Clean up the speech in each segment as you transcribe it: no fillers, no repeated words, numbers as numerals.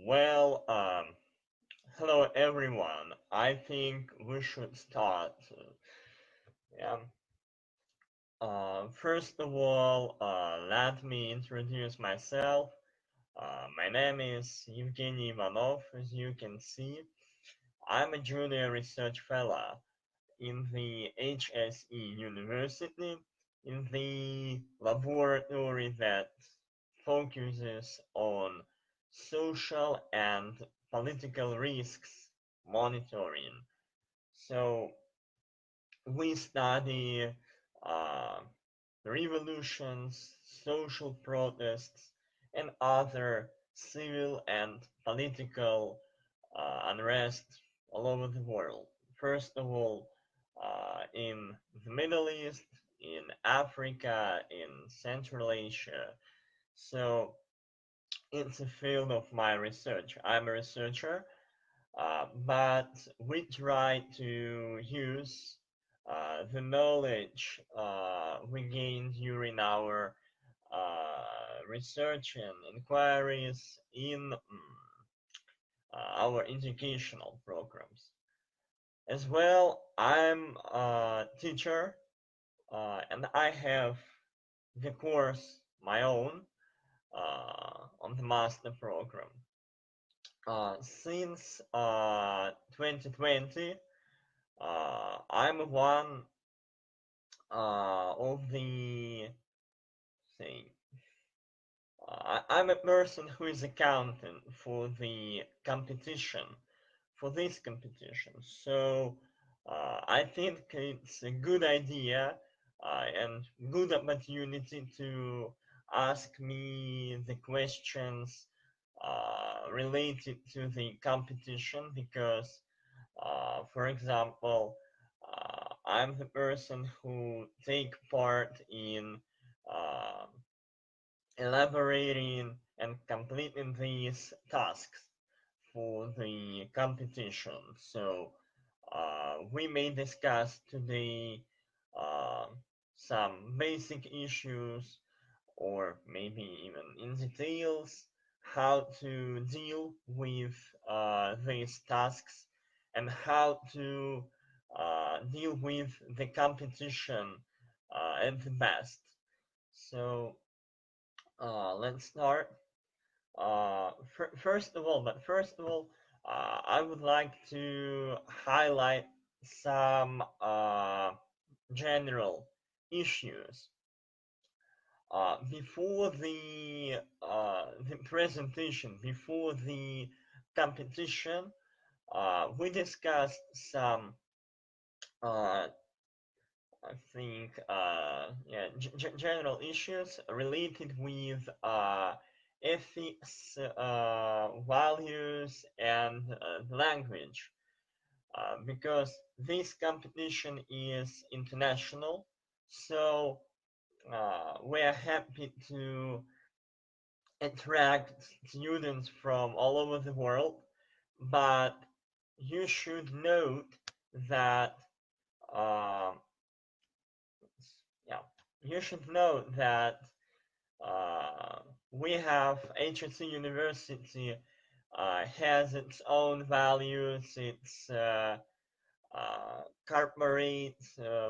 Well, hello everyone. I think we should start. Yeah. First of all, let me introduce myself. My name is Evgeny Ivanov. As you can see, I'm a junior research fellow in the HSE University in the laboratory that focuses on social and political risks monitoring. So we study uh, revolutions, social protests, and other civil and political unrest all over the world. First of all, in the Middle East, in Africa, in Central Asia. So it's a field of my research. I'm a researcher, but we try to use the knowledge we gain during our research and inquiries in our educational programs. As well, I'm a teacher and I have the course, my own, on the master program. Since 2020, I'm one of the say I'm a person who is accounting for the competition, for this competition. So I think it's a good idea and good opportunity to ask me the questions related to the competition because, for example, I'm the person who take part in uh, elaborating and completing these tasks for the competition. So we may discuss today uh, some basic issues or maybe even in details how to deal with these tasks and how to deal with the competition at the best. So let's start. First of all, I would like to highlight some general issues. Before the presentation, before the competition, we discussed some, I think, yeah, general issues related with ethics, values, and language. Because this competition is international, so we are happy to attract students from all over the world, but you should note that uh, yeah, you should note that uh, we have HSE University has its own values, its corporate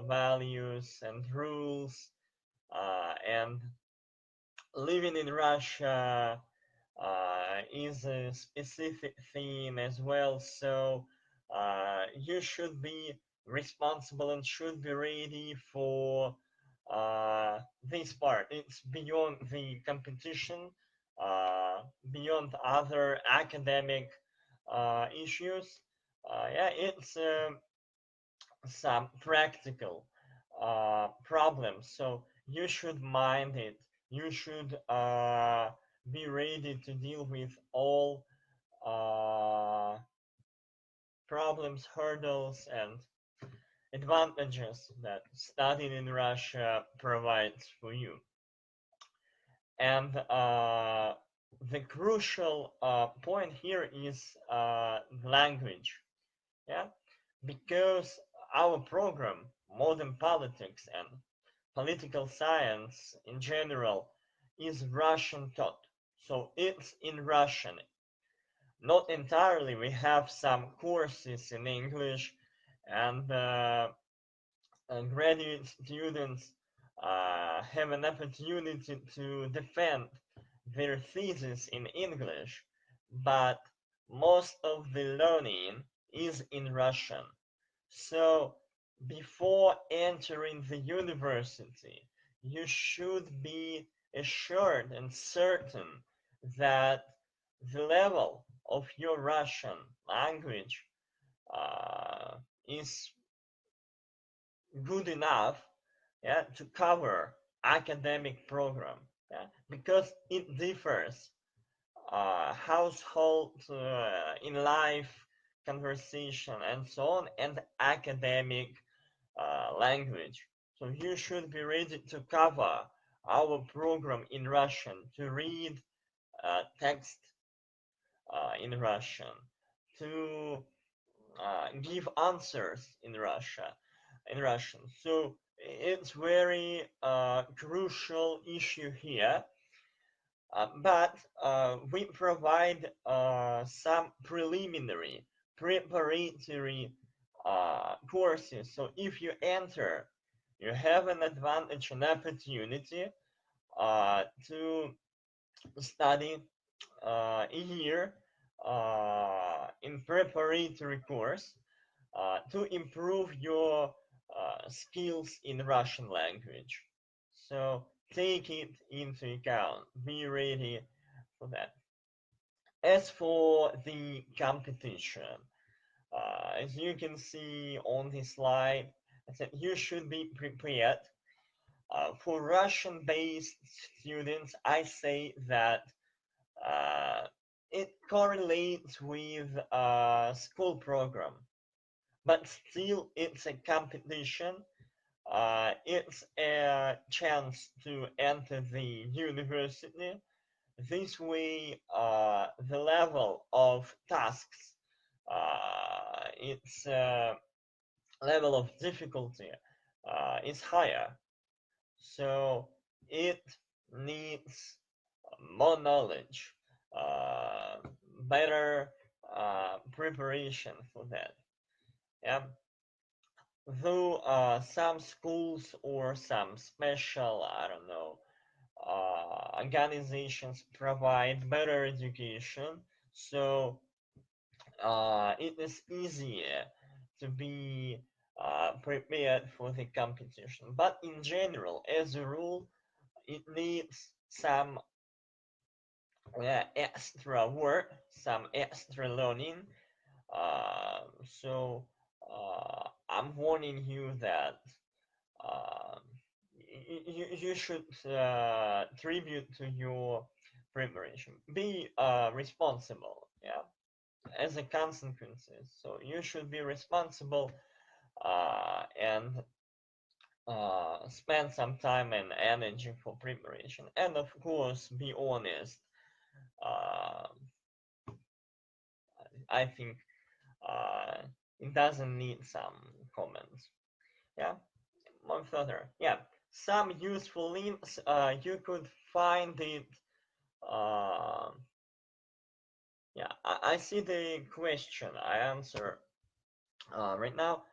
values and rules, and living in Russia is a specific theme as well. So you should be responsible and should be ready for this part. It's beyond the competition, beyond other academic issues. Yeah, it's some practical problems. So you should mind it. You should be ready to deal with all uh, problems, hurdles, and advantages that studying in Russia provides for you. And the crucial point here is language. Yeah, because our program, modern politics and political science in general, is Russian taught. So it's in Russian. not entirely. We have some courses in English, and graduate students have an opportunity to defend their thesis in English, but most of the learning is in Russian. So before entering the university, you should be assured and certain that the level of your Russian language is good enough, yeah, to cover academic program, yeah, because it differs household in life conversation and so on, and academic language. So you should be ready to cover our program in Russian, to read text in Russian, to give answers in Russian. So it's very crucial issue here. But we provide some preliminary, preparatory courses. So if you enter, you have an advantage and opportunity to study a year in preparatory course to improve your skills in Russian language. So take it into account. Be ready for that. As for the competition, as you can see on this slide, I said you should be prepared. For Russian-based students, I say that it correlates with a school program, but still it's a competition. It's a chance to enter the university. This way, the level of tasks, its level of difficulty is higher. So it needs more knowledge, uh, better preparation for that. Yeah. Though some schools or some special, I don't know, organizations provide better education, so it is easier to be prepared for the competition. But in general, as a rule, it needs some extra work, some extra learning. So I'm warning you that uh, you should tribute to your preparation. Be responsible, yeah, as a consequences. So you should be responsible and spend some time and energy for preparation. And of course, be honest. Uh, I think uh, it doesn't need some comments. Yeah, one further. Yeah, some useful links. You could find it. Uh, yeah, I see the question. I answer right now.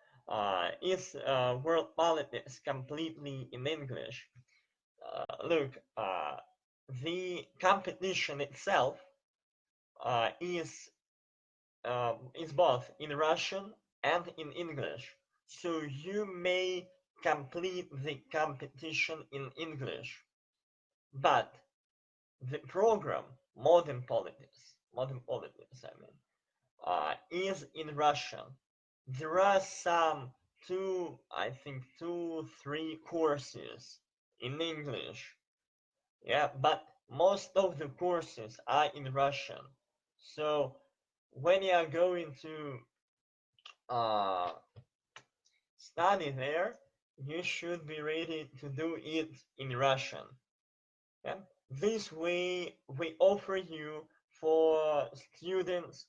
Is world politics completely in English? Look, the competition itself is both in Russian and in English. So you may complete the competition in English, but the program, modern politics, I mean, is in Russian. There are some I think two, three courses in English. Yeah, but most of the courses are in Russian. So when you are going to uh, study there, you should be ready to do it in Russian. Yeah? This way, we offer you for students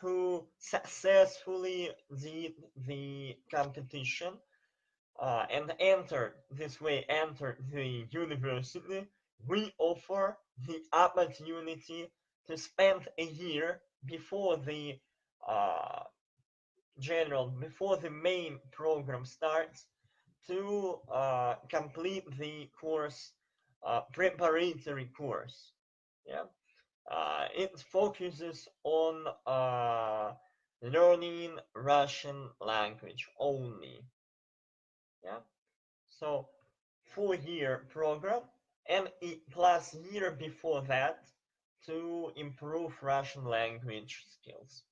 who successfully did the competition and entered the university. We offer the opportunity to spend a year before the before the main program starts, to complete the course, preparatory course. Yeah, it focuses on learning Russian language only. Yeah, so 4-year program and a plus year before that to improve Russian language skills.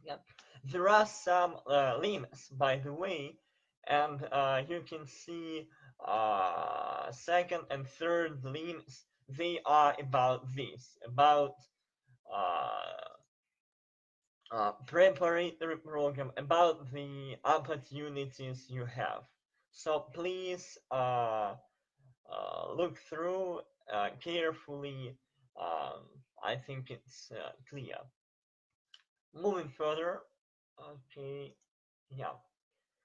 Yeah, there are some limits, by the way, and you can see second and third limits. They are about this, about uh, preparatory program, about the opportunities you have. So please look through carefully. Um, I think it's clear. Moving further, okay, yeah.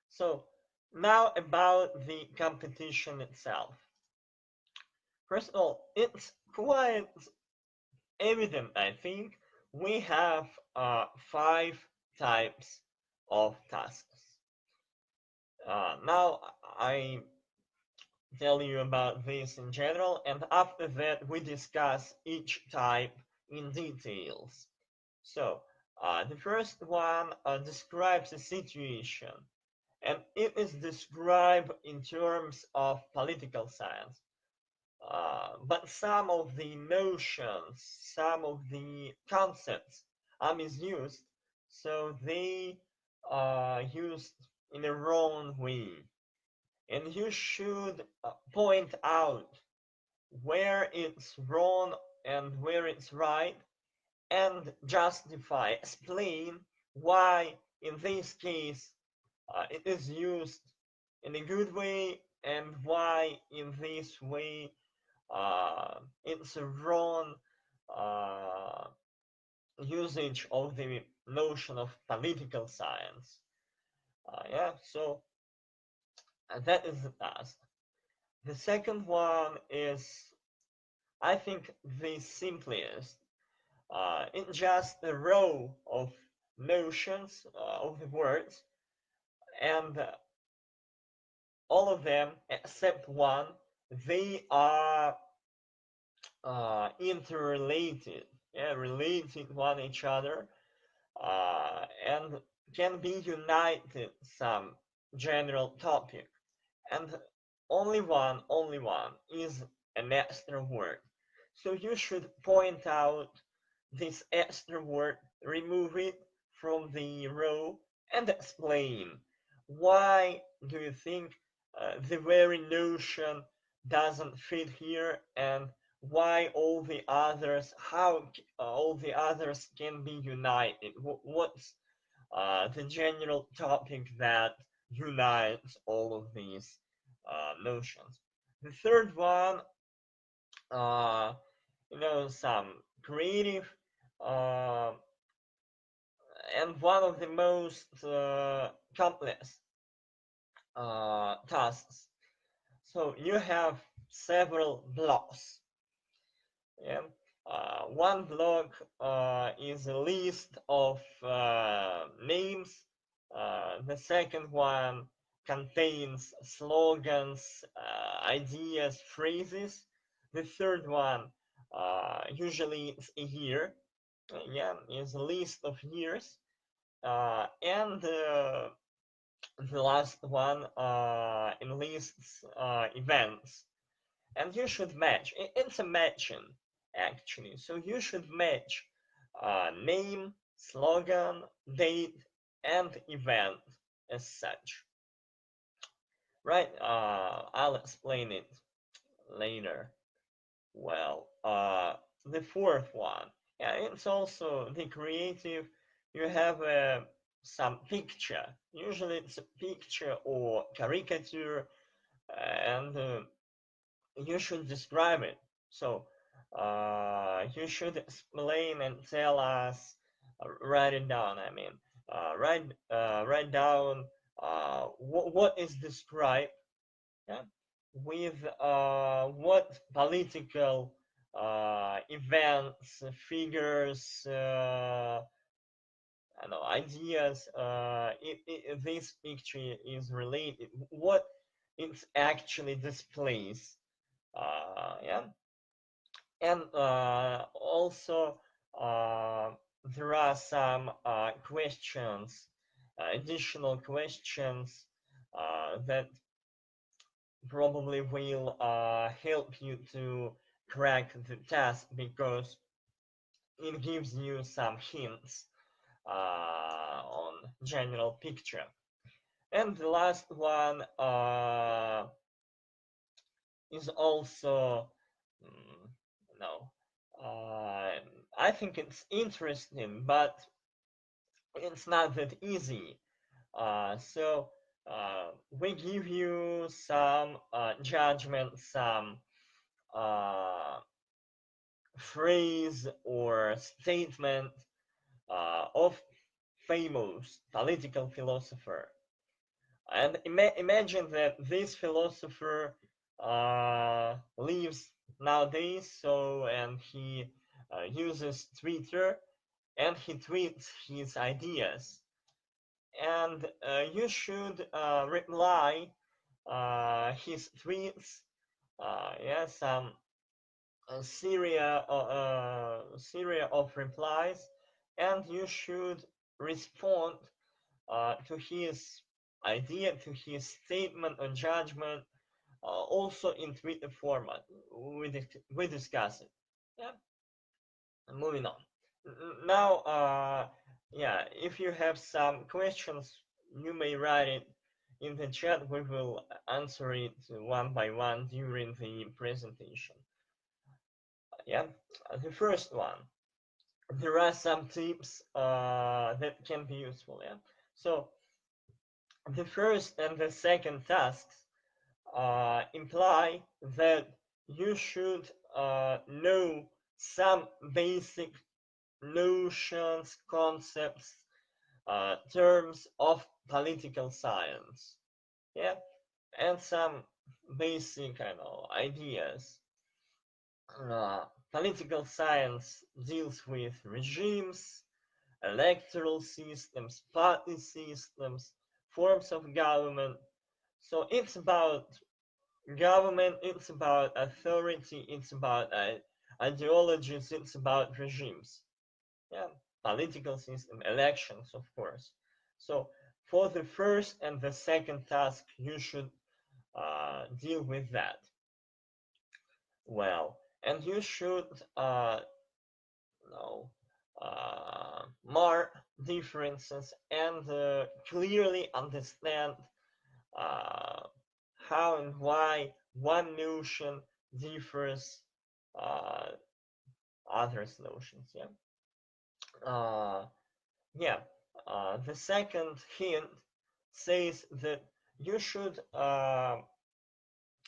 So now about the competition itself. First of all, it's quite evident, I think, we have 5 types of tasks. Now I tell you about this in general, and after that we discuss each type in details. So the first one describes a situation, and it is described in terms of political science. But some of the notions, some of the concepts are misused, so they are used in a wrong way. And you should point out where it's wrong and where it's right, and justify, explain why in this case it is used in a good way, and why in this way it's a wrong uh, usage of the notion of political science. Yeah, so that is the task. The second one is, I think, the simplest. It's just a row of notions of the words, and all of them except one, they are interrelated, yeah, related one each other, and can be united some general topic. And only one is an extra word. So you should point out this extra word, remove it from the row, and explain why do you think the very notion doesn't fit here, and why all the others, how all the others can be united. What's the general topic that unites all of these notions. The third one, uh, some creative, uh, and one of the most complex tasks. So you have several blocks. Yeah. One block is a list of names. The second one contains slogans, ideas, phrases. The third one usually is a year. Yeah, is a list of years. And the last one enlists events. And you should match. It's a matching, actually. So you should match name, slogan, date, and event as such. Right? I'll explain it later. Well, the fourth one, yeah, it's also the creative. You have some picture. Usually it's a picture or caricature, and you should describe it. So you should explain and tell us, write it down. I mean, write down what is described, yeah, with what political events, figures, I know, ideas. This picture is related. What it actually displays. Yeah, and also there are some questions, additional questions that probably will help you to crack the test because it gives you some hints on general picture. And the last one is also, mm, no, I think it's interesting, but it's not that easy. We give you some judgment, some uh, phrase or statement of famous political philosopher. And imagine that this philosopher lives nowadays, and he uses Twitter, and he tweets his ideas. And you should reply his tweets, yeah, some series of replies, and you should respond to his idea, to his statement or judgment, also in Twitter format. We discuss it. Yeah, moving on. Now, yeah, if you have some questions, you may write it in the chat. We will answer it one by one during the presentation. Yeah, the first one. There are some tips that can be useful. Yeah, so the first and the second tasks imply that you should know some basic notions, concepts, terms of political science, yeah, and some basic, ideas. Political science deals with regimes, electoral systems, party systems, forms of government. So it's about government, it's about authority, it's about ideologies, it's about regimes. Yeah, political system, elections, of course. So for the first and the second task, you should deal with that well, and you should know mark differences and clearly understand uh, how and why one notion differs uh, others notions. Yeah. Uh, yeah. The second hint says that you should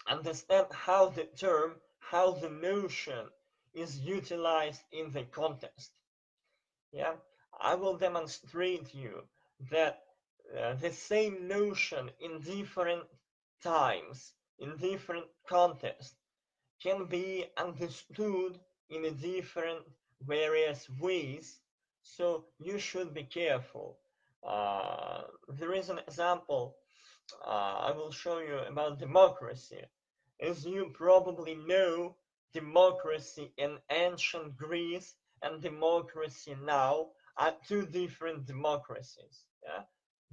understand how the term, how the notion is utilized in the context. Yeah, I will demonstrate you that the same notion in different times, in different contexts, can be understood in a different various ways. So you should be careful. There is an example I will show you about democracy. As you probably know, democracy in ancient Greece and democracy now are two different democracies. Yeah?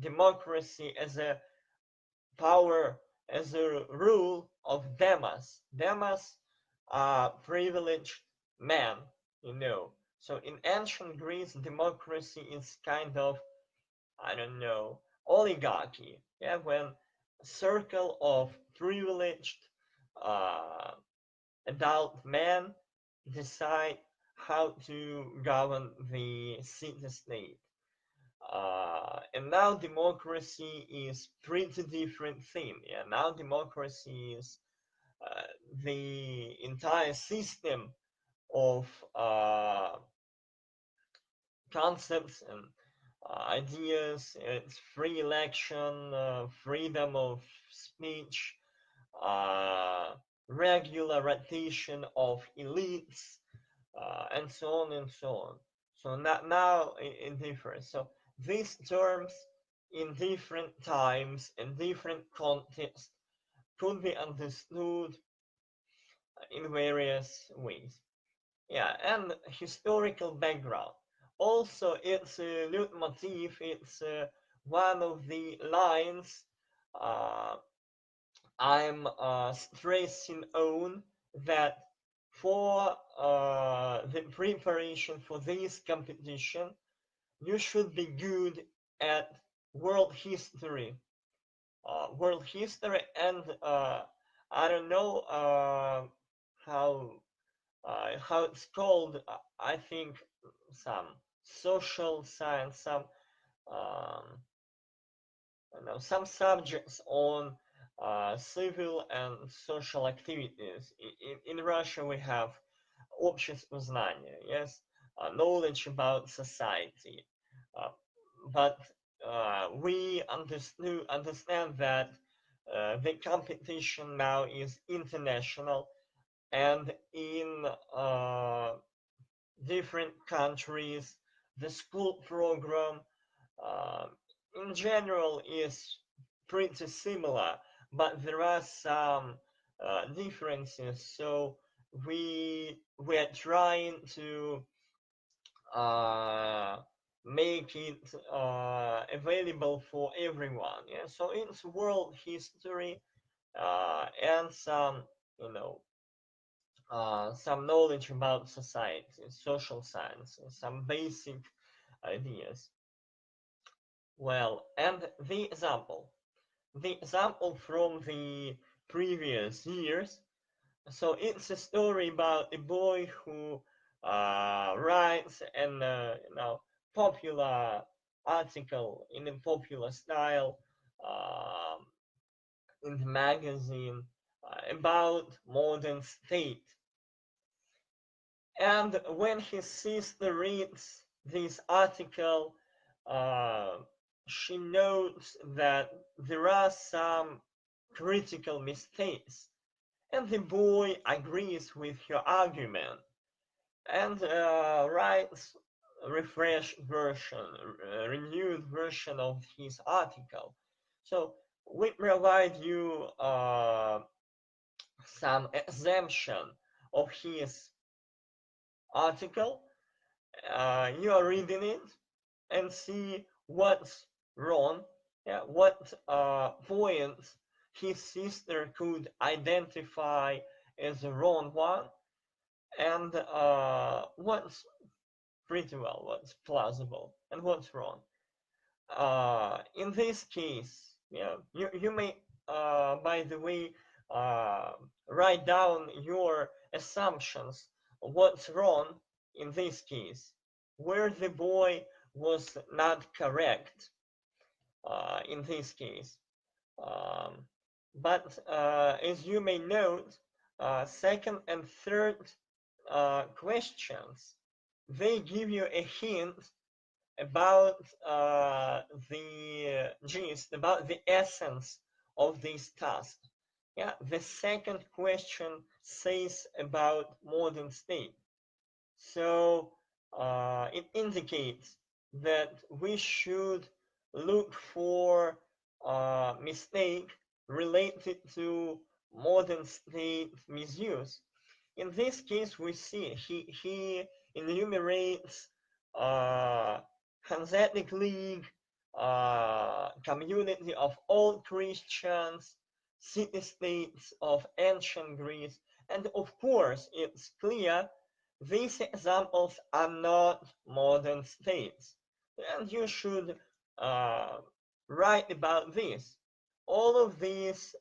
Democracy as a power, as a rule of demos. Demos are privileged men, you know. So in ancient Greece, democracy is kind of, I don't know, oligarchy. Yeah, when a circle of privileged uh, adult men decide how to govern the city state. And now democracy is pretty different thing. Yeah, now democracy is uh, the entire system of concepts and ideas. It's free election, freedom of speech, uh, regular rotation of elites, and so on and so on. So now it differs. So these terms in different times and different contexts could be understood in various ways. Yeah, and historical background. Also, it's a leitmotif, it's one of the lines uh, I'm stressing on, that for the preparation for this competition, you should be good at world history. And I don't know how it's called. I think some social science, um, some subjects on civil and social activities. In Russia, we have общество знания, yes, knowledge about society. Uh, but we understand that the competition now is international, and in different countries, the school program uh, in general is pretty similar, but there are some differences. So we are trying to uh, make it available for everyone. Yeah, so it's world history and some, you know, some knowledge about society, social sciences, some basic ideas. Well, and the example from the previous years. So it's a story about a boy who writes an popular article in a popular style um, in the magazine about modern state. And when his sister reads this article, uh, she notes that there are some critical mistakes, and the boy agrees with her argument and writes a refreshed version, a renewed version of his article. So we provide you some exemption of his article. You are reading it and see what's wrong, yeah, what points his sister could identify as a wrong one, and what's pretty well, what's plausible, and what's wrong. In this case, yeah, you may, by the way, uh, write down your assumptions. What's wrong in this case? Where the boy was not correct in this case. Um, but as you may note, second and third questions, they give you a hint about the gist, about the essence of this task. Yeah, the second question says about modern state. So it indicates that we should look for mistake related to modern state misuse. In this case, we see he enumerates Hanseatic League, community of all Christians, city-states of ancient Greece, and of course, it's clear these examples are not modern states, and you should uh, write about this. All of these,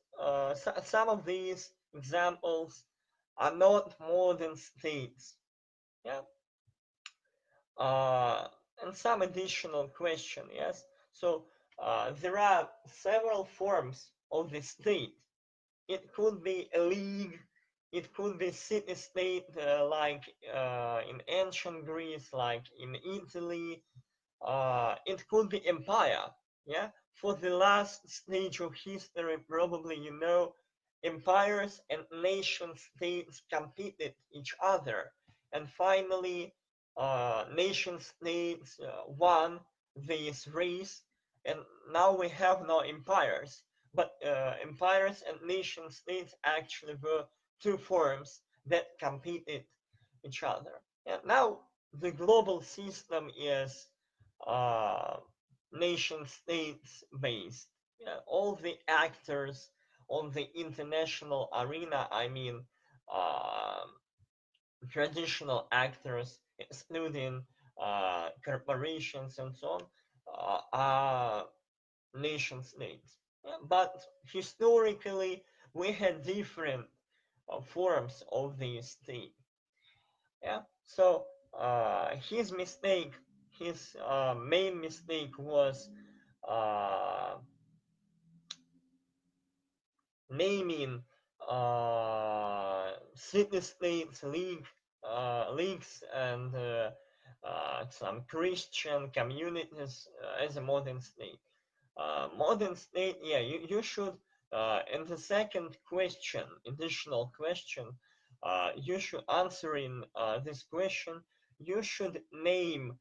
some of these examples are not modern states. Yeah. Uh, and some additional question, yes. So there are several forms of the state. It could be a league, it could be city-state like in ancient Greece, like in Italy. It could be empire. Yeah. For the last stage of history, probably you know empires and nation states competed each other, and finally nation states won this race, and now we have no empires. But empires and nation states actually were two forms that competed each other. And now the global system is uh, nation states based. Yeah, all the actors on the international arena, I mean, uh, traditional actors, excluding corporations and so on, are nation states. Yeah, but historically, we had different forms of the state. Yeah, so his mistake, his main mistake was uh, naming city states leagues and some Christian communities as a modern state. Modern state, yeah, you should, in the second question, additional question, you should answer in this question, you should name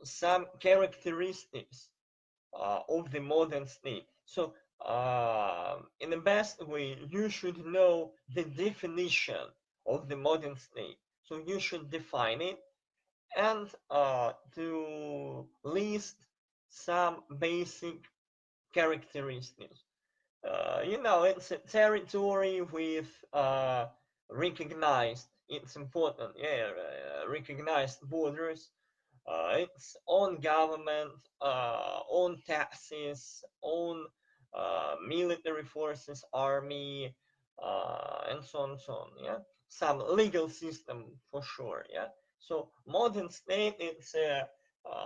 some characteristics of the modern state. So, in the best way, you should know the definition of the modern state. So you should define it and to list some basic characteristics. It's a territory with recognized, it's important, yeah, recognized borders, its own government, own taxes, own military forces, army, and so on and so on. Yeah, some legal system for sure. Yeah, so modern state it's a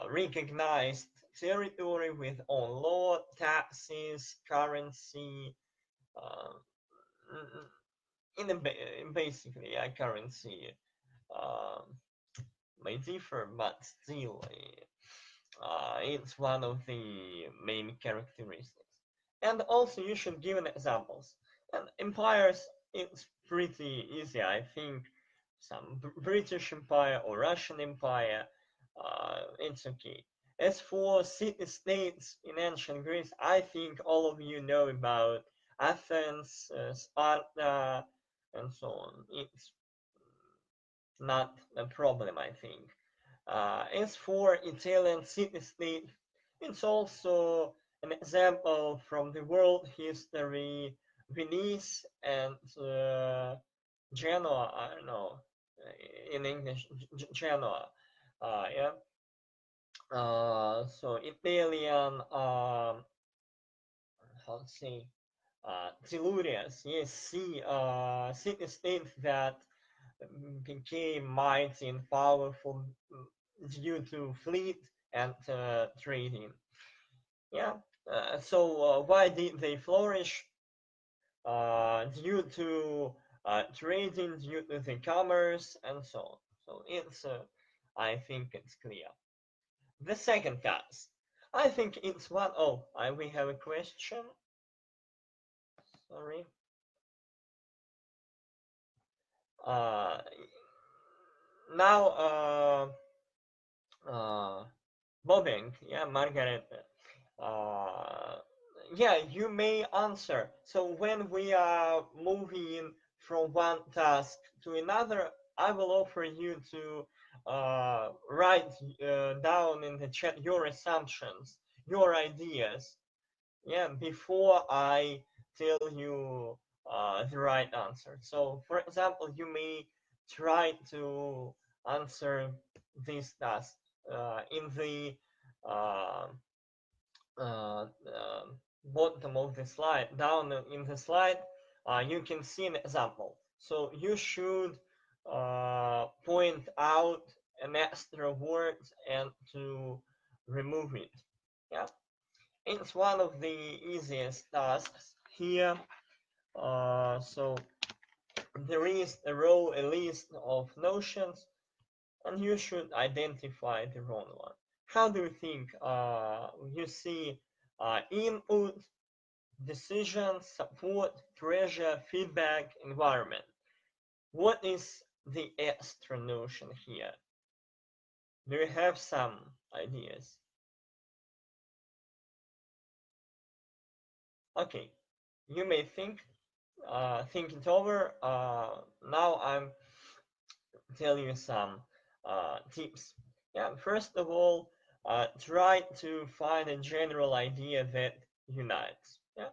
recognized territory with own law, taxes, currency. Uh, basically, yeah, currency. Um, may differ, but still, it's one of the main characteristics. And also, you should give an examples. And empires, it's pretty easy, I think. Some British Empire or Russian Empire, it's okay. As for city-states in ancient Greece, I think all of you know about Athens, Sparta, and so on. It's not a problem, I think. As for Italian city-state, it's also an example from the world history. Venice and Genoa, I don't know, in English, Genoa. Yeah. So Italian, how to say, Tellurians, yes, city-states that became mighty and powerful due to fleet and trading. Yeah. So why did they flourish? Due to trading, due to the commerce, and so on. So it's, I think it's clear. The second task, I think it's one. Oh, we have a question. Sorry. Uh, now, bobbing, yeah, Margaret. Uh, yeah, you may answer. So when we are moving from one task to another, I will offer you to write down in the chat your assumptions, your ideas, yeah, before I tell you the right answer. So, for example, you may try to answer this task in the uh, bottom of the slide, down in the slide, you can see an example. So you should point out an extra word and to remove it. Yeah, it's one of the easiest tasks here. So there is a list of notions, and you should identify the wrong one. How do you think? You see input, decision, support, pressure, feedback, environment. What is the extra notion here? Do you have some ideas? Okay, you may think it over. Now I'm telling you some tips. Yeah, first of all, try to find a general idea that unites. Yeah,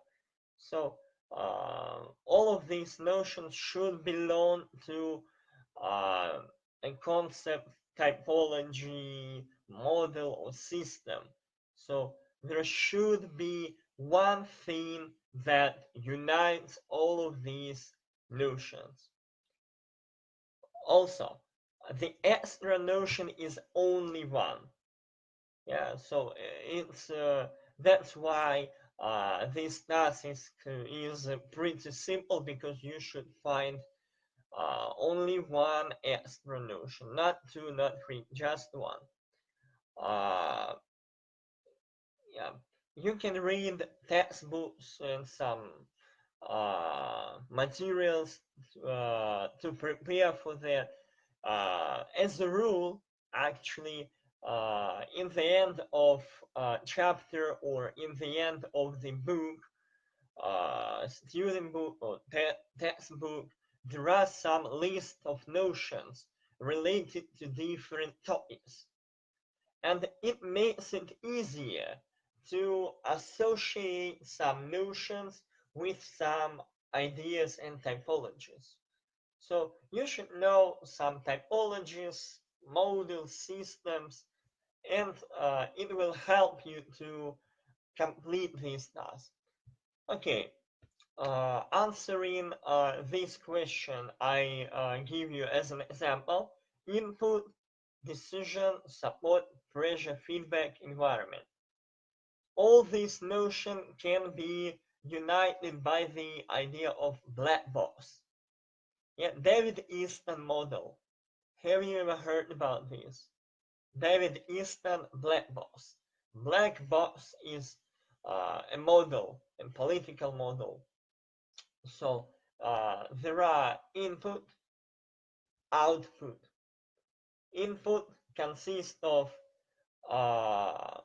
so all of these notions should belong to uh, a concept, typology, model, or system. So there should be one thing that unites all of these notions. Also, the extra notion is only one. Yeah, so it's that's why this task is pretty simple, because you should find only one extra notion, not two, not three, just one. Uh, yeah, you can read textbooks and some materials to prepare for that. As a rule, actually, in the end of chapter or in the end of the book, student book or textbook, there are some list of notions related to different topics, and it makes it easier to associate some notions with some ideas and typologies. So you should know some typologies, model systems, and it will help you to complete this task. Okay, answering this question, I give you as an example: input, decision, support, pressure, feedback, environment. All these notions can be united by the idea of black box. Yeah, David Easton model. Have you ever heard about this? David Easton black box. Black box is a model, a political model. So there are input, output. Input consists of uh,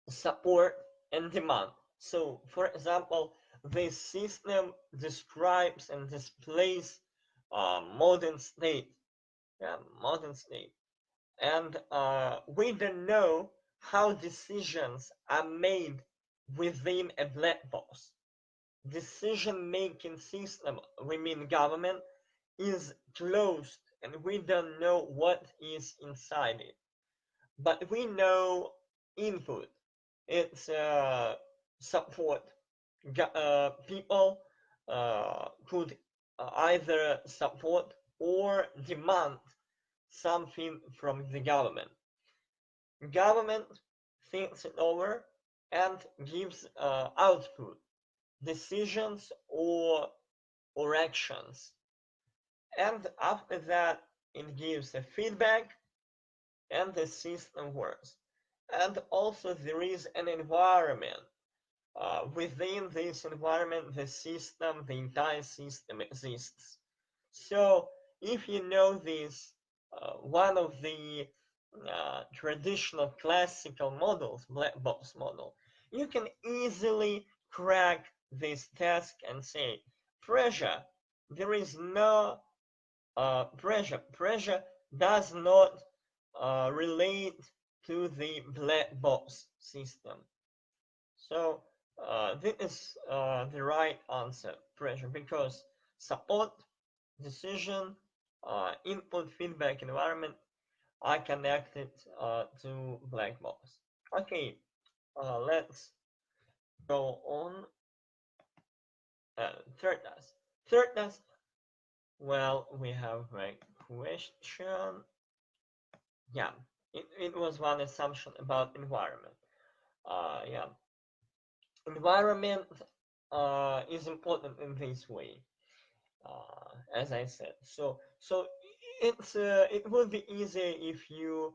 support and demand. So, for example, this system describes and displays modern state, yeah, modern state, and we don't know how decisions are made within a black box. Decision-making system, we mean government, is closed, and we don't know what is inside it. But we know input. It's support. People could either support or demand something from the government. Government thinks it over and gives output, decisions or actions. And after that, it gives a feedback, and the system works. And also there is an environment. Within this environment, the system, the entire system exists. So if you know this, one of the traditional classical models, black box model, you can easily crack this task and say, pressure, there is no pressure. Pressure does not relate to the black box system. So this is the right answer, pressure, because support, decision, input, feedback, environment are connected to black box. Okay, let's go on. Third task. Third task. Well, we have a question. Yeah, it was one assumption about environment. Yeah, environment is important in this way, as I said. So it would be easy if you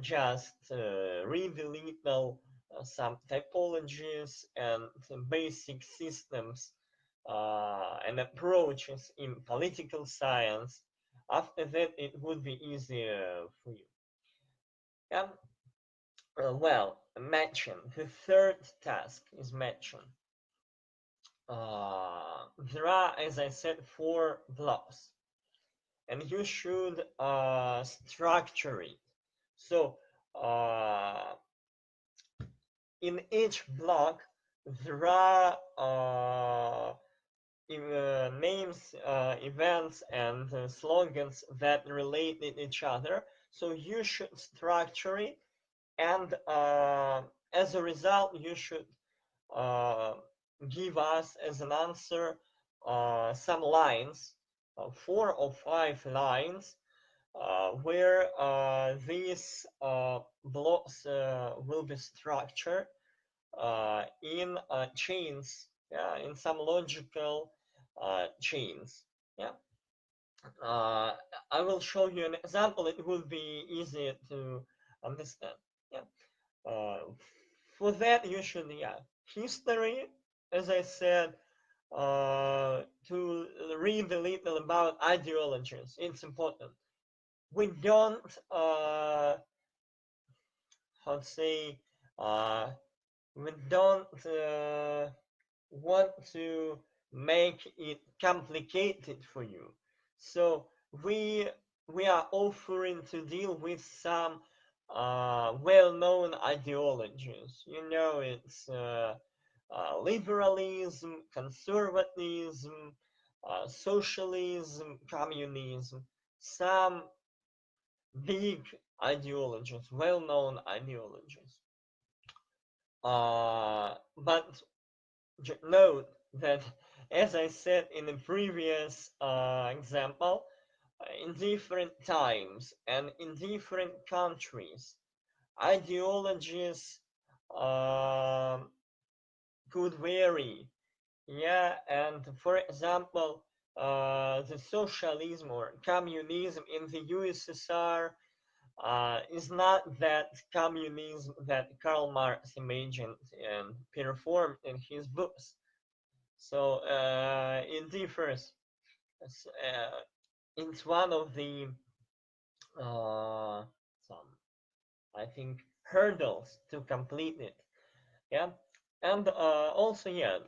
just read a little some typologies and basic systems and approaches in political science. After that, it would be easier for you. Yeah. Well, matching. The third task is matching. There are, as I said, 4 blocks, and you should structure it. So in each block, there are names, events, and slogans that relate to each other. So you should structure it, and as a result, you should give us as an answer some lines, 4 or 5 lines, where these blocks will be structured in chains, yeah, in some logical chains. Yeah. I will show you an example. It will be easier to understand. Yeah. For that, you should, yeah, history, as I said, to read a little about ideologies. It's important. We don't, how to say, we don't want to make it complicated for you. So we are offering to deal with some well-known ideologies. You know, it's liberalism, conservatism, socialism, communism, some big ideologies, well-known ideologies. But note that, as I said in the previous example, in different times and in different countries, ideologies could vary. Yeah, and for example, the socialism or communism in the USSR is not that communism that Karl Marx imagined and performed in his books. So it differs. It's one of the some, I think, hurdles to complete it. Yeah, and also, yeah,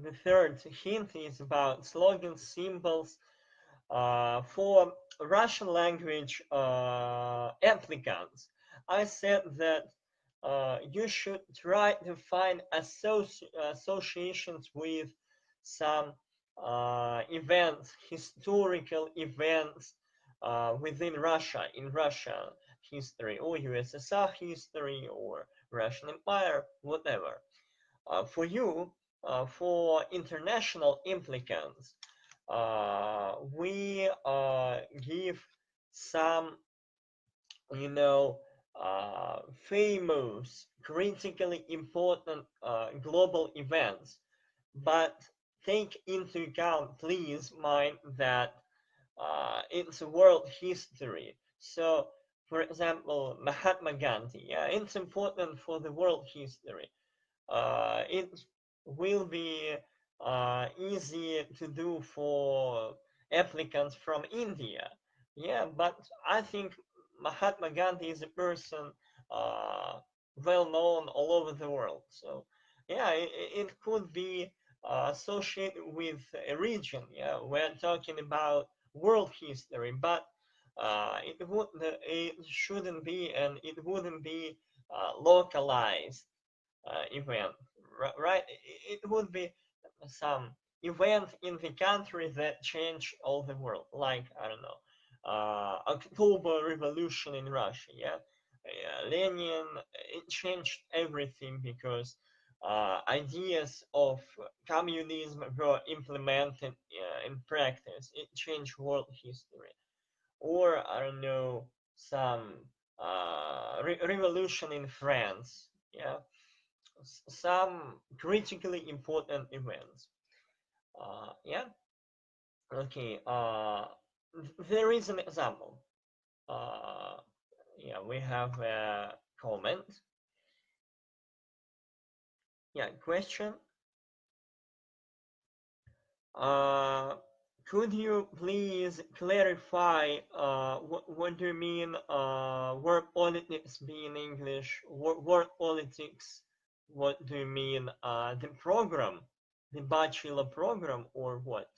the third hint is about slogan symbols for Russian language applicants. I said that you should try to find associations with some events, historical events within Russia, in Russia history, or USSR history, or Russian Empire, whatever. For you, for international applicants, we give some, you know, famous, critically important global events. But take into account, please, mind that it's world history. So, for example, Mahatma Gandhi, yeah, it's important for the world history. It will be easy to do for applicants from India. Yeah, but I think Mahatma Gandhi is a person well known all over the world. So, yeah, it could be associated with a region. Yeah, we're talking about world history, but it shouldn't be, and it wouldn't be localized event, right? It would be some event in the country that changed all the world, like, I don't know, October Revolution in Russia. Yeah, Lenin, it changed everything because ideas of communism were implemented in practice. It changed world history. Or, I don't know, some revolution in France. Yeah, some critically important events. Yeah. Okay. There is an example. Uh, yeah, we have a comment. Yeah, question. Uh, could you please clarify what do you mean work politics be in English? Work politics, what do you mean? The program, the bachelor program, or what?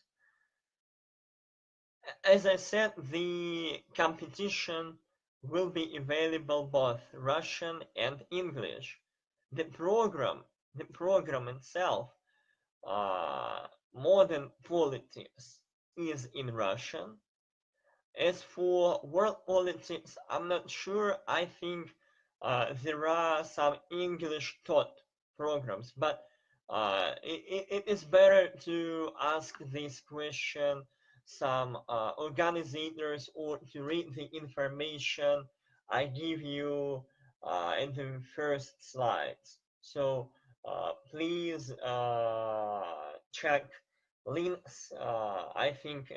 As I said, the competition will be available both Russian and English. The program itself, modern politics, is in Russian. As for world politics, I'm not sure. I think there are some English taught programs, but it is better to ask this question some organizers or to read the information I give you in the first slides. So please check links. I think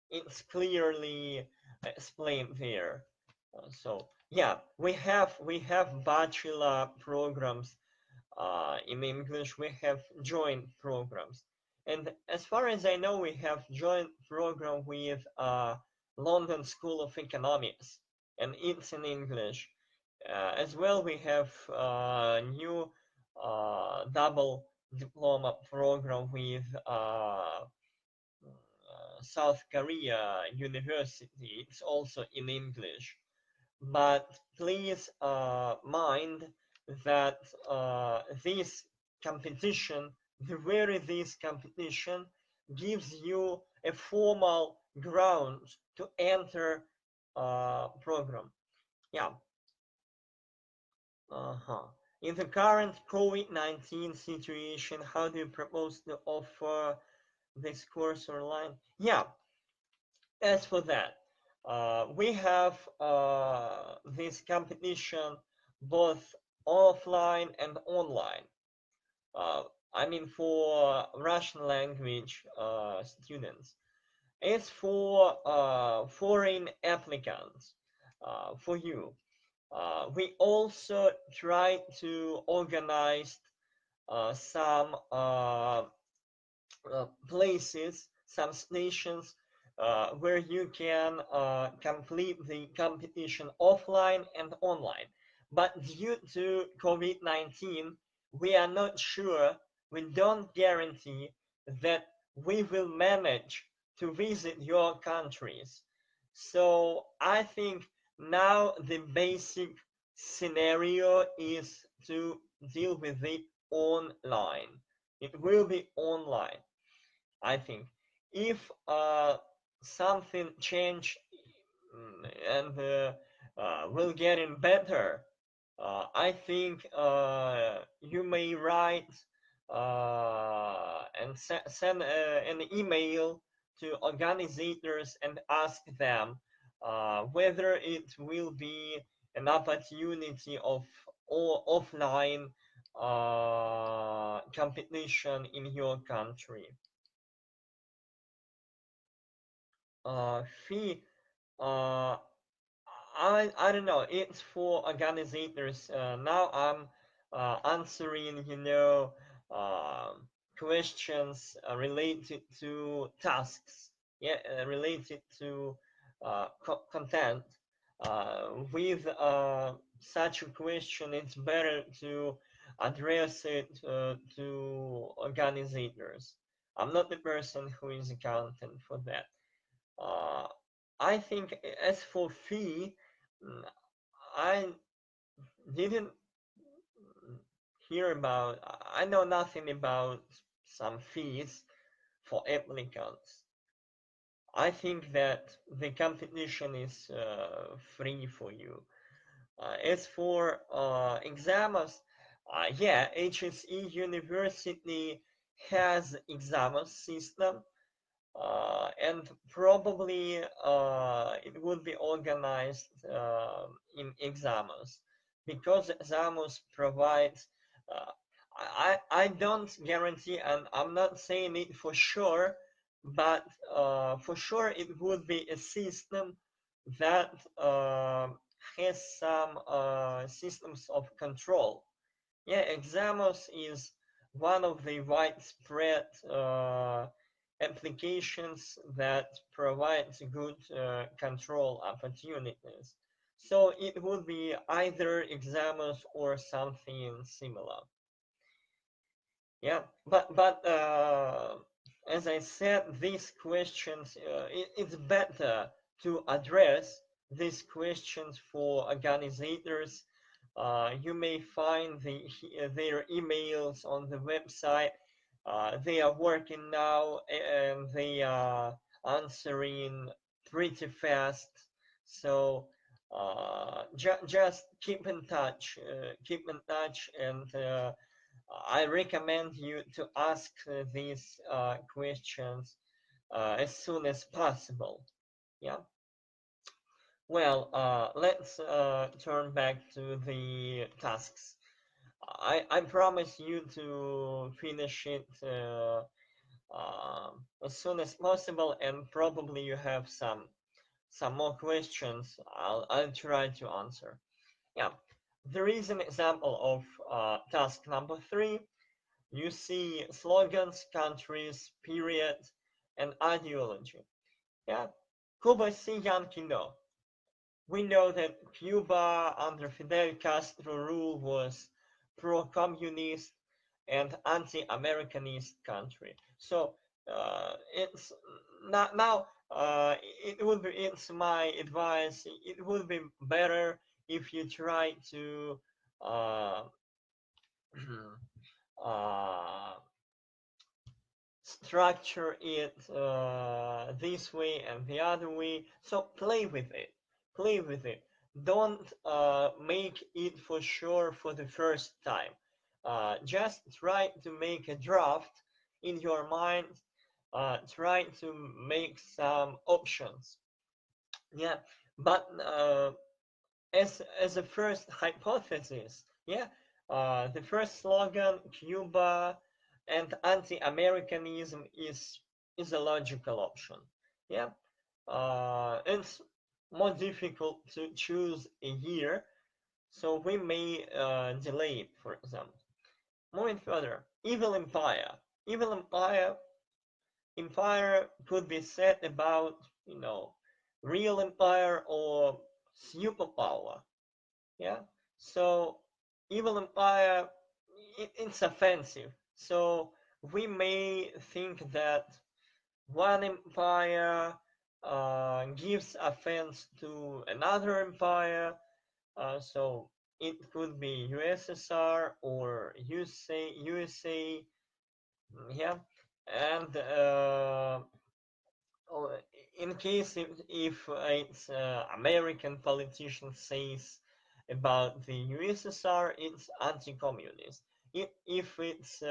it's clearly explained there. So yeah, we have bachelor programs in English. We have joint programs, and as far as I know, we have joint program with London School of Economics, and it's in English. As well, we have new double diploma program with South Korea University. It's also in English. But please mind that this competition, this competition gives you a formal ground to enter program. Yeah. Uh-huh. In the current COVID-19 situation, how do you propose to offer this course online? Yeah, as for that, we have this competition both offline and online. Uh, I mean, for Russian language students. As for foreign applicants, for you, we also try to organize some places, some stations where you can complete the competition offline and online. But due to COVID-19, we are not sure, we don't guarantee that we will manage to visit your countries. So I think now the basic scenario is to deal with it online. It will be online. I think if something changed and will getting better, I think you may write and send an email to organizers and ask them whether it will be an opportunity of or offline competition in your country. Fee, uh, I don't know. It's for organizers. Now I'm answering, questions related to tasks. Yeah, related to content. With such a question, it's better to address it to organizers. I'm not the person who is accountant for that. Uh, I think as for fee, mm, I didn't hear about, I know nothing about some fees for applicants. I think that the competition is free for you. As for exams, yeah, HSE University has exam system. And probably it would be organized in exams because exams provides. I don't guarantee, and I'm not saying it for sure, but for sure it would be a system that has some systems of control. Yeah, Examos is one of the widespread applications that provides good control opportunities. So it would be either Examos or something similar. Yeah, but as I said, these questions, it's better to address these questions for organizers. You may find their emails on the website. They are working now and they are answering pretty fast. So just keep in touch, and I recommend you to ask these questions as soon as possible. Yeah. Well, let's turn back to the tasks. I promise you to finish it as soon as possible, and probably you have some more questions. I'll try to answer. Yeah. There is an example of task number 3. You see slogans, countries, period, and ideology. Yeah, Cuba si Yankee no. We know that Cuba under Fidel Castro rule was pro-communist and anti-Americanist country. So it's not now. It's my advice. It would be better if you try to uh, uh, structure it this way and the other way. So play with it. Play with it. Don't make it for sure for the first time. Just try to make a draft in your mind. Try to make some options. Yeah, but as a first hypothesis, yeah, the first slogan, Cuba and anti-Americanism, is a logical option. Yeah, it's more difficult to choose a year, so we may delay it, for example. Moving further, evil empire. Evil empire could be said about, real empire or superpower. Yeah. So evil empire, it's offensive. So we may think that one empire gives offense to another empire. So it could be USSR or USA. Yeah. And in case if it's American politician says about the USSR, it's anti-communist. If it's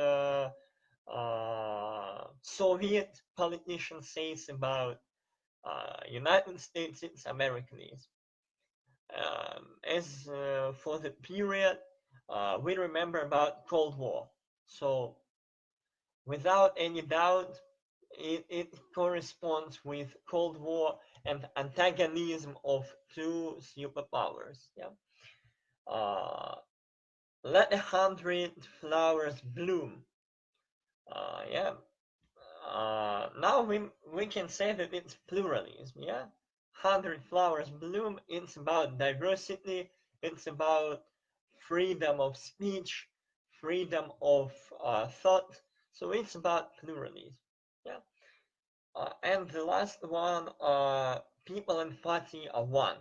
Soviet politician says about United States, it's Americanism. As for the period, we remember about Cold War. So without any doubt, it corresponds with Cold War and antagonism of two superpowers. Yeah. Uh, Let 100 flowers bloom. Yeah. Now we can say that it's pluralism. Yeah. 100 flowers bloom. It's about diversity. It's about freedom of speech, freedom of thought. So it's about pluralism. Yeah. And the last one, people and party are one.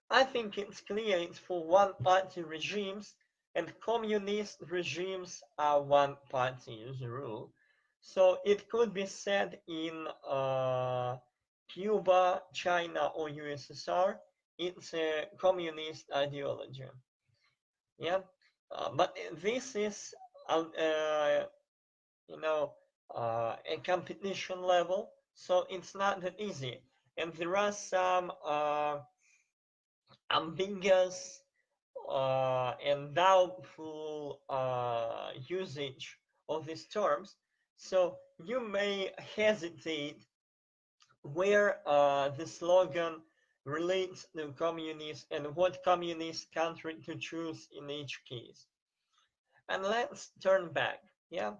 I think it's clear it's for one-party regimes, and communist regimes are one-party as a rule. So it could be said in Cuba, China, or USSR, it's a communist ideology. Yeah, but this is, you know, a competition level, so it's not that easy. And there are some ambiguous and doubtful usage of these terms. So you may hesitate where the slogan relates to communist and what communist country to choose in each case. And let's turn back. Yeah.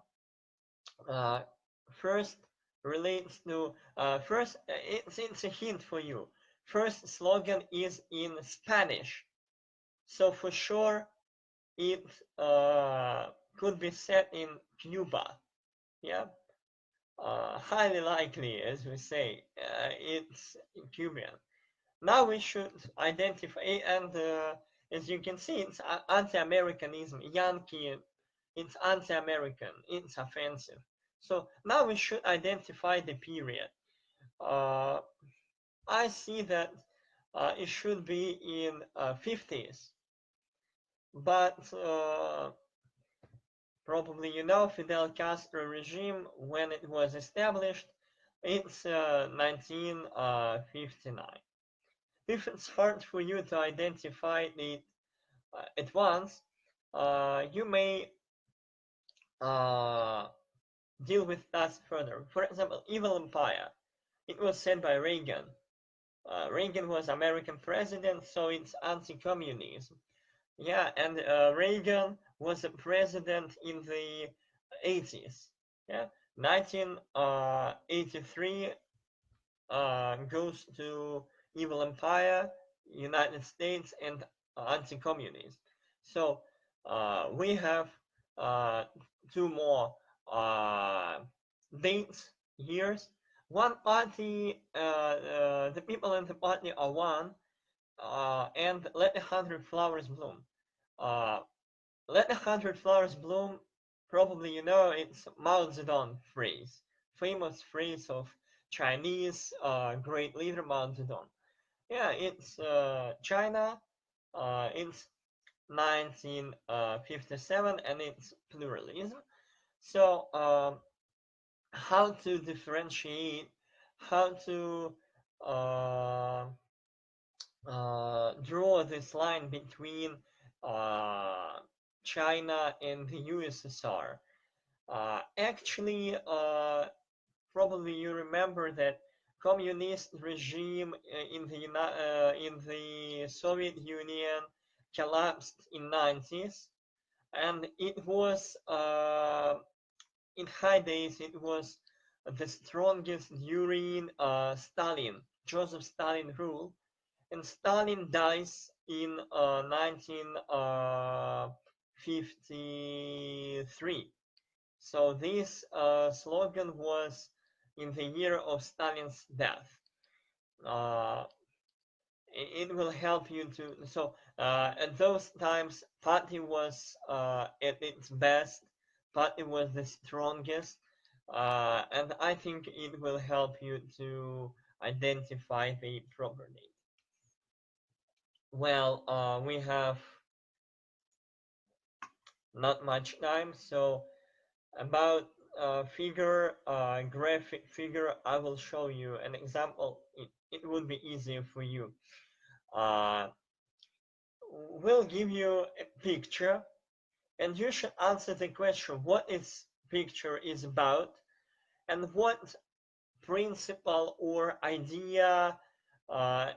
First relates to it's a hint for you. First slogan is in Spanish, so for sure it could be set in Cuba. Yeah, highly likely, as we say, it's Cuban. Now we should identify, and as you can see, it's anti-Americanism, Yankee, it's anti-American, it's offensive. So now we should identify the period. Uh, I see that it should be in 50s, but probably you know Fidel Castro regime when it was established, it's 1959. If it's hard for you to identify it at once, you may uh, deal with that further. For example, Evil Empire. It was said by Reagan. Reagan was American president, so it's anti-communism. Yeah, and Reagan was a president in the 80s. Yeah, 1983 goes to Evil Empire, United States, and anti-communism. So we have uh, two more uh, dates, years. One party, the people in the party are one, and let 100 flowers bloom. Uh, let 100 flowers bloom, probably you know it's Mao Zedong phrase, famous phrase of Chinese great leader Mao Zedong. Yeah, it's China, it's 1957, and it's pluralism. So how to differentiate, how to uh, draw this line between uh, China and the USSR. Actually, probably you remember that communist regime in the Soviet Union collapsed in 90s, and it was in high days it was the strongest during Joseph Stalin rule, and Stalin dies in 1953. So this slogan was in the year of Stalin's death. Uh, it will help you to. So at those times, party was at its best. Party was the strongest, and I think it will help you to identify the proper date. Well, we have not much time, so about graphic figure, I will show you an example. It would be easier for you. Uh, we'll give you a picture, and you should answer the question what this picture is about, and what principle or idea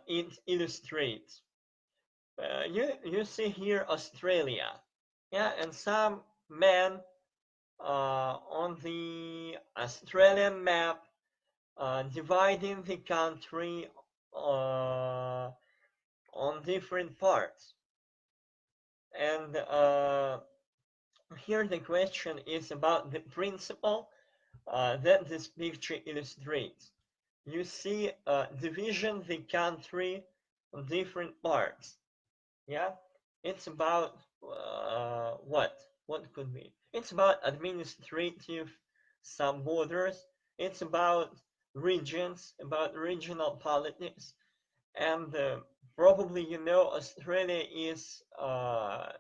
it illustrates. You see here Australia, yeah, and some men on the Australian map dividing the country on different parts. And here the question is about the principle that this picture illustrates. You see division the country on different parts. Yeah, it's about what? What could be? It's about administrative, some borders. It's about regions, about regional politics, and probably you know Australia is a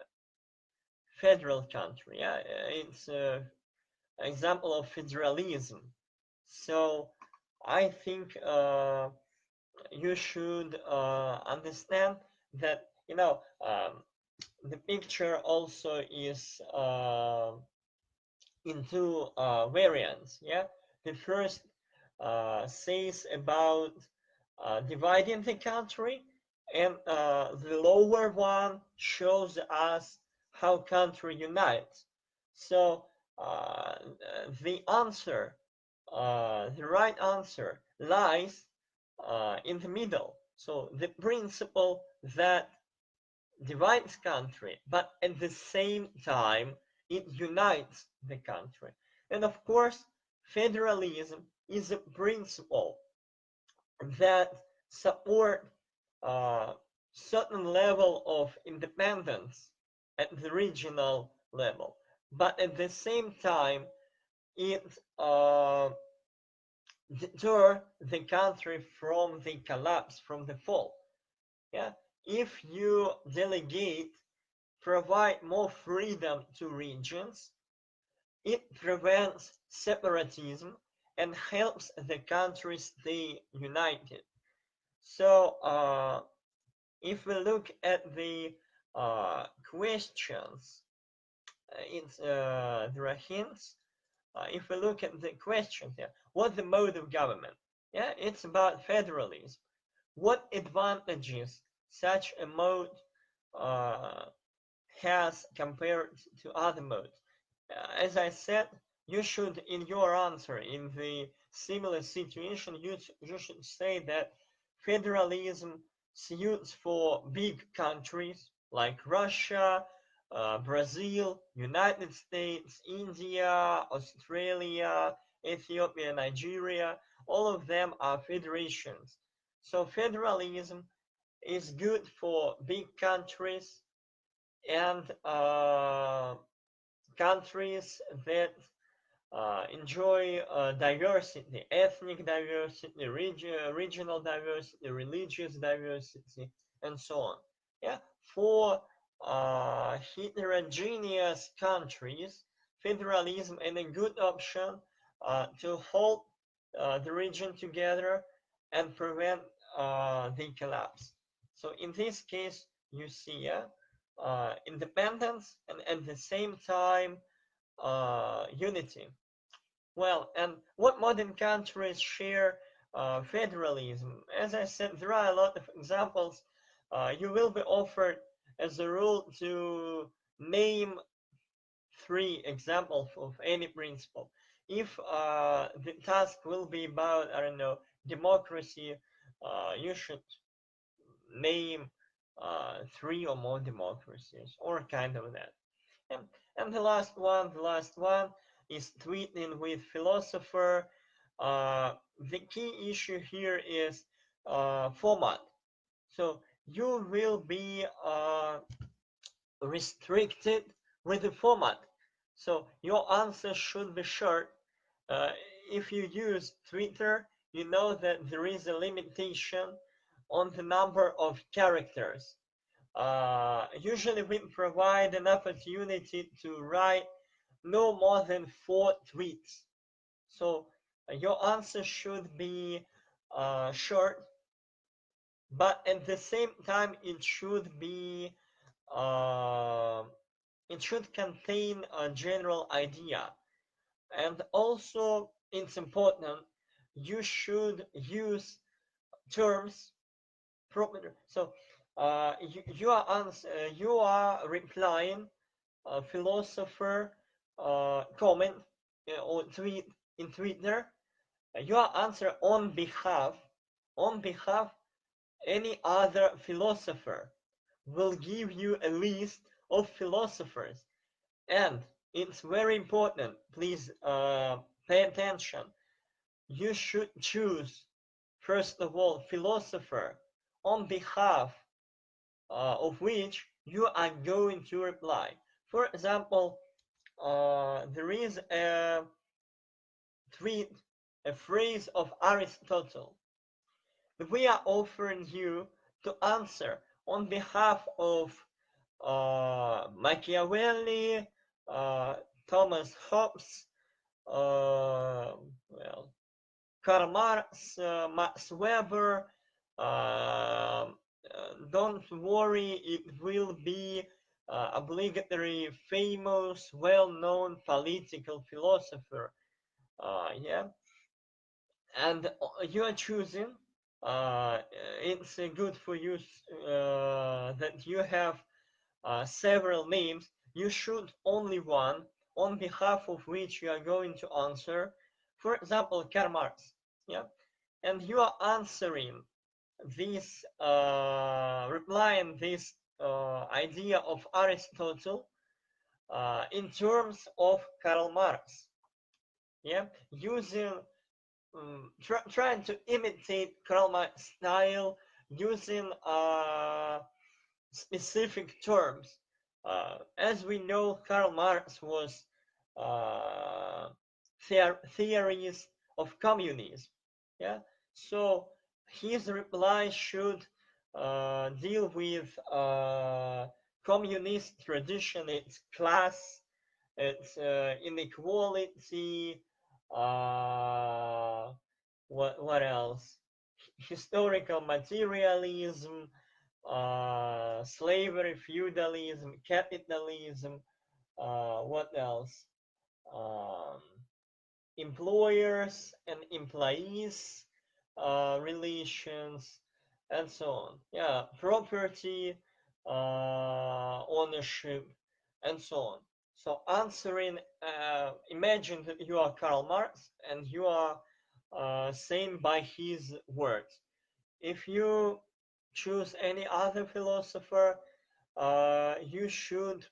federal country. Yeah, it's an example of federalism. So I think you should understand that you know the picture also is in two variants. Yeah, the first says about dividing the country, and the lower one shows us how country unites. So the answer, the right answer lies in the middle. So the principle that divides country, but at the same time it unites the country. And of course, federalism is a principle that support certain level of independence at the regional level, but at the same time it deter the country from the collapse, from the fall. Yeah, if you delegate, provide more freedom to regions, it prevents separatism and helps the country stay united. So if we look at the questions, there are hints. If we look at the questions here, what's the mode of government? Yeah, it's about federalism. What advantages such a mode uh, has compared to other modes? As I said, you should, in your answer, in the similar situation, you should say that federalism suits for big countries like Russia, Brazil, United States, India, Australia, Ethiopia, Nigeria. All of them are federations. So federalism is good for big countries and countries that enjoy diversity, ethnic diversity, regional diversity, religious diversity, and so on. Yeah, for heterogeneous countries, federalism is a good option to hold the region together and prevent the collapse. So in this case, you see independence and at the same time unity. Well, and what modern countries share federalism? As I said, there are a lot of examples. You will be offered as a rule to name 3 examples of any principle. If the task will be about, I don't know, democracy, you should name 3 or more democracies or kind of that. And, and the last one is tweeting with philosopher. The key issue here is format. So you will be restricted with the format. So your answer should be short. Uh, if you use Twitter, you know that there is a limitation on the number of characters. Usually we provide an opportunity to write no more than 4 tweets. So your answer should be short, but at the same time uh, it should contain a general idea. And also it's important you should use terms proper. So you are replying a philosopher comment or tweet in Twitter. Your answer on behalf any other philosopher will give you a list of philosophers, and it's very important. Please pay attention. You should choose first of all philosopher on behalf of which you are going to reply. For example, there is a tweet, a phrase of Aristotle. We are offering you to answer on behalf of Machiavelli, Thomas Hobbes, well, Karl Marx, Max Weber. Don't worry, it will be obligatory, famous, well-known political philosopher. Yeah, and you are choosing. It's good for you that you have several names. You should only one on behalf of which you are going to answer, for example, Karl Marx, yeah, and you are answering this, replying this idea of Aristotle in terms of Karl Marx, yeah, using trying to imitate Karl Marx style, using specific terms. As we know, Karl Marx was uh, theories of communism. Yeah, so his reply should deal with communist tradition, its class, its inequality. Uh, what else? Historical materialism, slavery, feudalism, capitalism, what else? Um, Employers and employees relations, and so on. Yeah, property, ownership, and so on. So answering, imagine that you are Karl Marx and you are saying by his words. If you choose any other philosopher, you should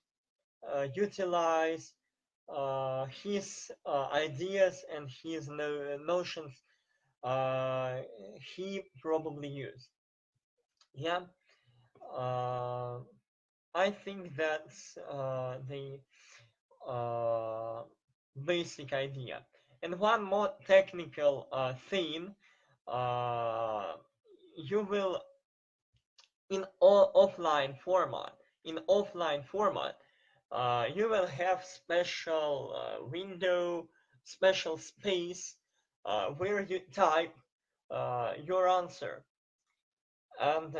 utilize his ideas and his notions he probably used. Yeah, uh, I think that's the uh, basic idea. And one more technical thing, uh, you will in offline format, you will have special window, special space where you type your answer. And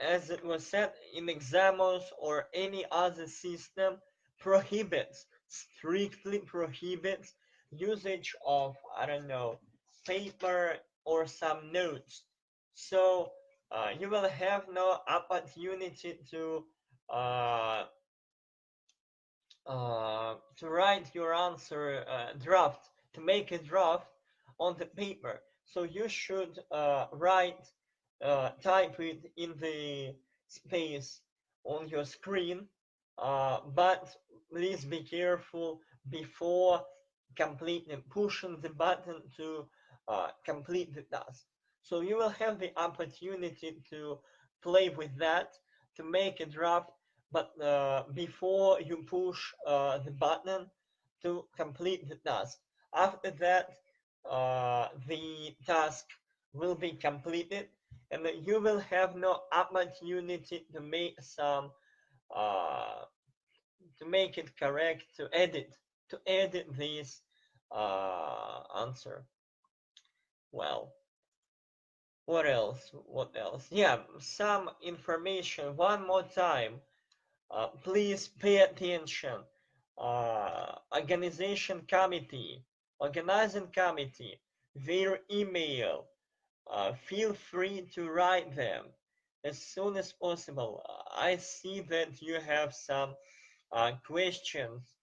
as it was said, in exams or any other system, prohibits, strictly prohibits usage of, I don't know, paper or some notes. So you will have no opportunity uh, to write your answer draft, to make a draft on the paper. So you should type it in the space on your screen, but please be careful before completing, pushing the button to complete the task. So you will have the opportunity to play with that, to make a draft, but before you push the button to complete the task. After that, the task will be completed, and you will have no opportunity to make some uh, to make it correct, to edit this answer. Well, what else? What else? Yeah, some information one more time. Please pay attention. Organizing committee, their email. Feel free to write them as soon as possible. I see that you have some questions,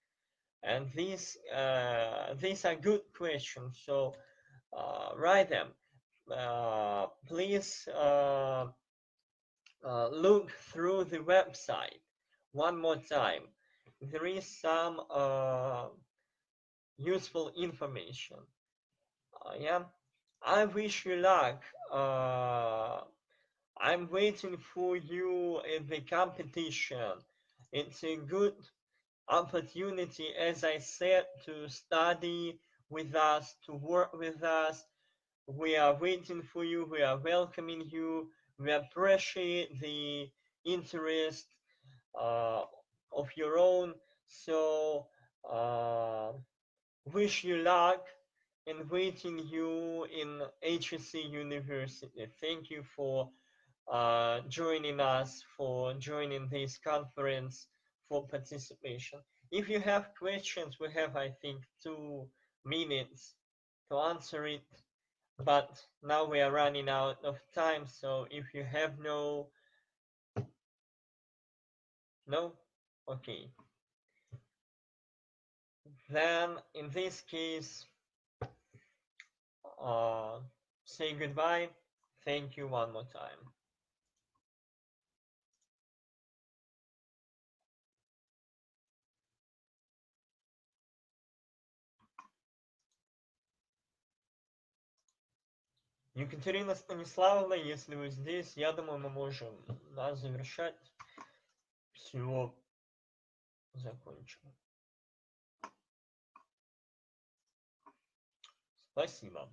and these are good questions. So write them. Please look through the website one more time. There is some useful information. Yeah, I wish you luck. I'm waiting for you in the competition. It's a good opportunity, as I said, to study with us, to work with us. We are waiting for you. We are welcoming you. We appreciate the interest uh, of your own. So wish you luck and waiting you in HSE University. Thank you for joining us, for joining this conference, for participation. If you have questions, we have, I think, 2 minutes to answer it. But now we are running out of time, so if you have no, okay. then in this case, say goodbye. Thank you one more time. Екатерина Станиславовна, если вы здесь, я думаю, мы можем завершать. Все, закончим. Спасибо.